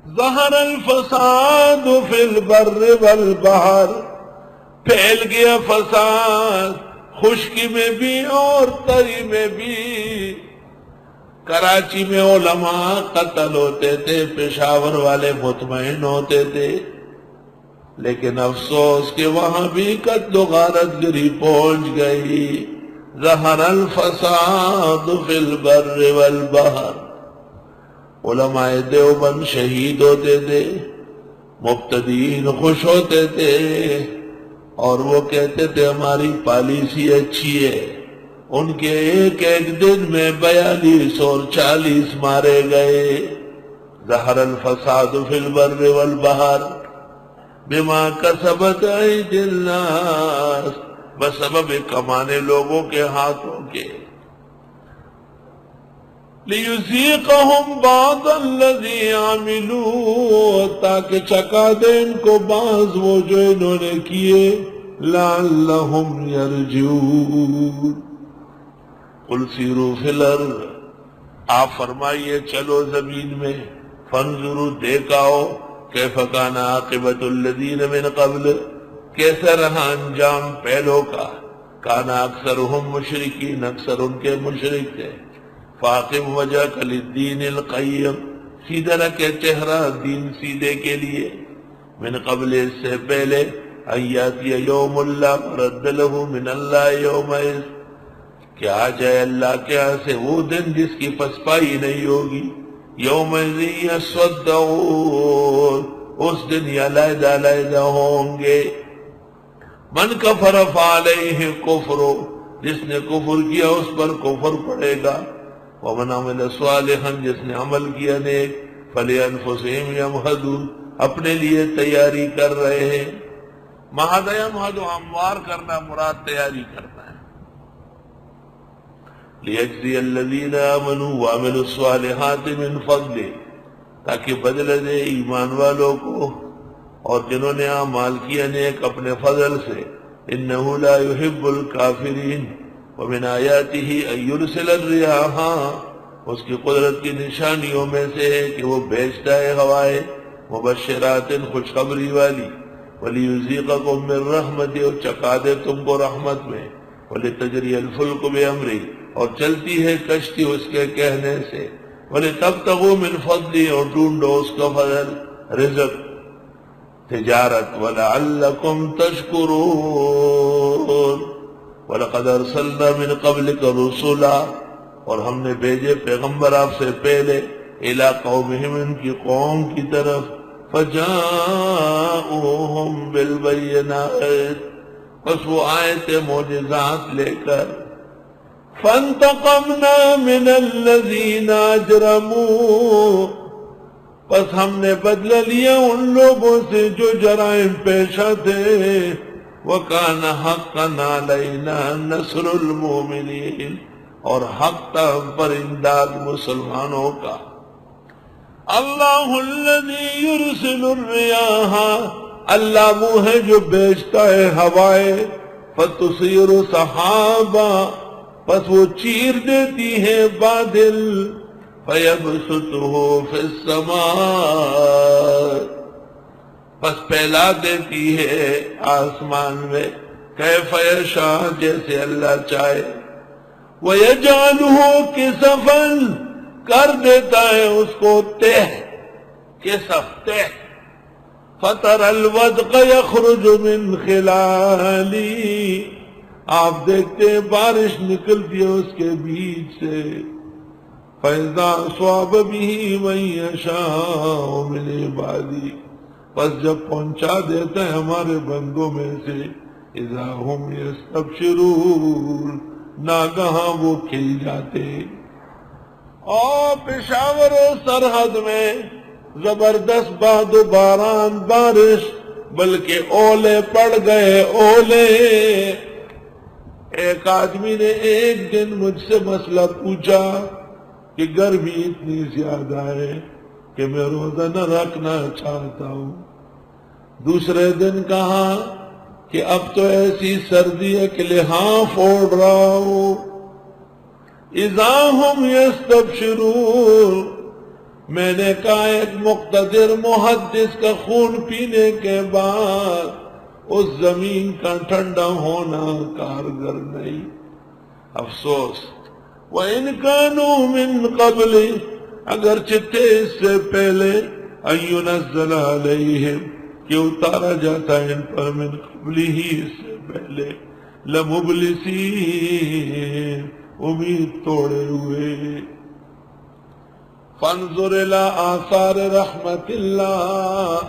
ظہر الفساد فی البر والبحر، پھیل گیا فساد خشکی میں بھی اور تری میں بھی۔ کراچی میں علماء قتل ہوتے تھے، پشاور والے مطمئن ہوتے تھے، لیکن افسوس کہ وہاں بھی قتل و غارت گری پہنچ گئی۔ ظہر الفساد فی البر والبحر، علماء دیوبند شہید ہوتے تھے، مبتدئین خوش ہوتے تھے، اور وہ کہتے تھے ہماری پالیسی اچھی ہے۔ ان کے ایک ایک دن میں 42 اور 40 مارے گئے۔ ظہر الفساد فی البر والبحر بما کسبت ایدی الناس، بسبب کمانے لوگوں کے ہاتھوں کے۔ لیذیقہم بعض الذی عملوا، تاکہ چکا دے ان کو بعض وہ جو انہوں نے کیے۔ لعلہم یرجعون، قل سیروا فی الارض، آپ فرمائیے چلو زمین میں، فانظروا دیکھاؤ، کیف کان عاقبۃ الذین من قبل، کیسا رہا انجام پہلوں کا۔ کان اکثرہم مشرکین، اکثر ان کے مشرک تھے۔ فاقم وجہک للدین القیم، سیدھا رکھے چہرہ دین سیدھے کے لیے۔ من قبل، اس سے پہلے، ان یاتی یوم لا مرد لہ من اللہ یومئذ، کہ آ جائے اللہ کے ہاں سے وہ دن جس کی پسپائی نہیں ہوگی۔ یومئذ یصدعون، اس دن یہ علیحدہ علیحدہ ہوں گے۔ من کفر فعلیہ کفر، جس نے کفر کیا اس پر کفر پڑے گا۔ ومن عمل صالحا، جس نے عمل کیا نیک، فلانفسہم یمہدون، اپنے لیے تیاری کر رہے ہیں۔ مہد یمہد، ہموار کرنا مراد تیاری کرنا ہے۔ لیجزی الذین آمنوا وعملوا الصالحات من فضلہ، تاکہ بدلہ دے ایمان والوں کو اور جنہوں نے اعمال کیا نیک اپنے فضل سے۔ انہ لا یحب الکافرین، ومن آیاتہ ان یرسل الریاح، اس کی قدرت کی نشانیوں میں سے ہے کہ وہ بھیجتا ہے ہوائیں، مبشرات، خوشخبری والی، ولیذیقکم من رحمتہ، اور چکا دے تم کو رحمت میں، ولتجری الفلک بامرہ، اور چلتی ہے کشتی اس کے کہنے سے، ولتبتغوا من فضلہ، اور ڈھونڈو اس کا فضل، رزق، تجارت، ولعلکم تشکرون۔ وَلَقَدْ أَرْسَلْنَا مِنْ قَبْلِكَ رُسُلًا، اور ہم نے بھیجے پیغمبر آپ سے پہلے، إِلَىٰ قَوْمِهِمْ، ان کی قوم کی طرف، فَجَاءُوهُمْ بِالْبَيِّنَاتِ، بس وہ آئے تھے معجزات لے کر۔ فَانْتَقَمْنَا مِنَ الَّذِينَ أَجْرَمُوا، بس ہم نے بدلہ لیا ان لوگوں سے جو جرائم پیشہ تھے۔ وَكَانَ حَقًّا عَلَيْنَا نَصْرُ الْمُؤْمِنِينَ، اور حق تھا ہم پر امداد مسلمانوں کا۔ اللہ الذی یرسل الرِّیاحَ، اللہ وہ ہے جو بھیجتا ہے ہوائیں، فَتُثِیرُ سَحَابًا، پس وہ چیر دیتی ہے بادل، فَیَبْسُطُهُ فِی السَّمَاءِ، پس پھیلا دیتی ہے آسمان میں، کیف یشاء، جیسے اللہ چاہے۔ وَيَجْعَلُهُ كِسَفًا، کر دیتا ہے اس کو تہ، کسف تہ، فَتَرَى الْوَدْقَ يَخْرُجُ مِنْ خِلَالِهِ، آپ دیکھتے ہیں بارش نکلتی ہے اس کے بیچ سے۔ فَإِذَا أَصَابَ بِهِ مَن يَشَاءُ مِنْ عِبَادِهِ، پس جب پہنچا دیتا ہے ہمارے بندوں میں سے، اذا ہم یستبشرون، ناگہاں وہ کھل جاتے۔ اور پشاور و سرحد میں زبردست باد و باران، بارش، بلکہ اولے پڑ گئے، اولے۔ ایک آدمی نے ایک دن مجھ سے مسئلہ پوچھا کہ گرمی اتنی زیادہ ہے کہ میں روزہ نہ رکھنا چاہتا ہوں۔ دوسرے دن کہا کہ اب تو ایسی سردی ہے کہ لحاف اوڑھ رہا ہوں۔ اذا ہم یستبشرون، میں نے کہا ایک مقتدر محدث کا خون پینے کے بعد اس زمین کا ٹھنڈا ہونا کارگر نہیں. افسوس. وَإِنْ كَانُوا مِنْ قَبْلِ اگرچہ تھے اس سے پہلے أَن يُنَزَّلَ عَلَيْهِمْ کہ اتارا جاتا ہے ان پر من قبل ہی اس سے پہلے لَمُبْلِسِينَ امید توڑے ہوئے. فَانْظُرْ إِلَىٰ آثَارِ رَحْمَتِ اللَّهِ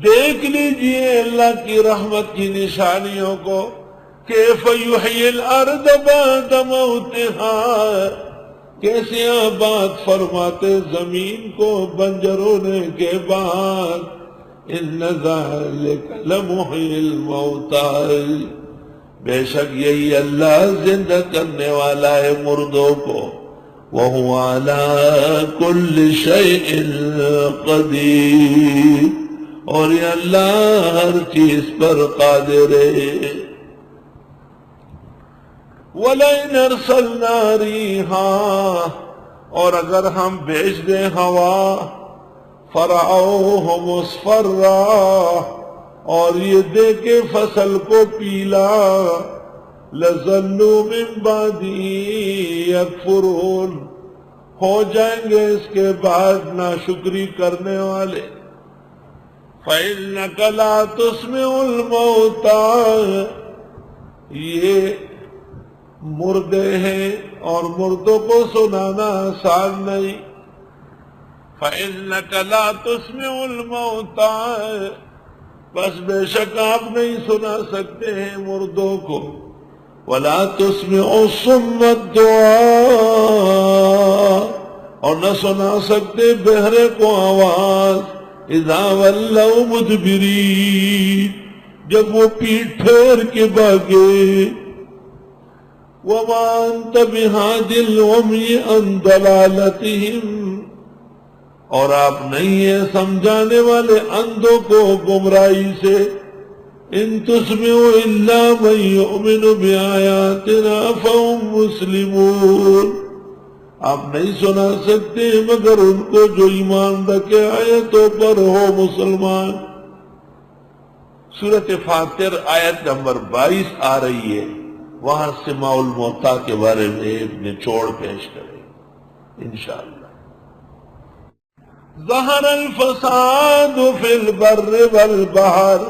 دیکھ لیجئے اللہ کی رحمت کی نشانیوں کو. کیف یحیی الارض بعد موتها کیسے آباد فرماتے زمین کو بنجر ہونے کے بعد. ان ذلک لمحیی الموتى بے شک یہی اللہ زندہ کرنے والا ہے مردوں کو. وَهُوَ عَلَىٰ كُلِّ شَيْءٍ قَدِيرٌ اور یہ اللہ ہر چیز پر قادر ہے. وَلَئِنْ أَرْسَلْنَا رِيحًا اور اگر ہم بھیج دیں ہوا فَرَعَوْهُ مُصْفَرًّا اور یہ دیکھے فصل کو پیلا لَظَلُّوا مِن بَعْدِهِ يَكْفُرُونَ ہو جائیں گے اس کے بعد ناشکری کرنے والے. فَإِنَّكَ لَا تُسْمِعُ الْمَوْتَىٰ یہ مردے ہیں اور مردوں کو سنانا آسان نہیں. فَإِنَّكَ لَا تُسْمِعُ الْمَوْتَىٰ بس بے شک آپ نہیں سنا سکتے ہیں مردوں کو. وَلَا تُسْمِعُ الصُّمَّ الدُّعَاءَ اور نہ سنا سکتے بہرے کو آواز. اِذَا وَلَّوْا مُدْبِرِينَ جب وہ پیٹھ پھیر کے بھاگے. وَمَا أَنْتَ بِهَادِ الْعُمْيِ عَنْ ضَلَالَتِهِمْ اور آپ نہیں ہیں سمجھانے والے اندھوں کو گمراہی سے. إِن تُسْمِعُ إِلَّا مَن يُؤْمِنُ بِآيَاتِنَا فَهُمْ مُسْلِمُونَ آپ نہیں سنا سکتے مگر ان کو جو ایمان رکھے آیتوں پر ہو مسلمان. سورۃ فاطر آیت نمبر 22 آ رہی ہے. وہاں سماع الموتیٰ کے بارے میں ایک نچوڑ پیش کریں انشاءاللہ. ظہر الفساد فی البر والبحر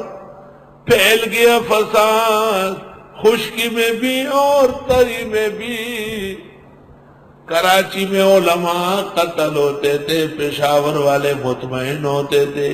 پھیل گیا فساد خشکی میں بھی اور تری میں بھی. کراچی میں علماء قتل ہوتے تھے، پشاور والے مطمئن ہوتے تھے.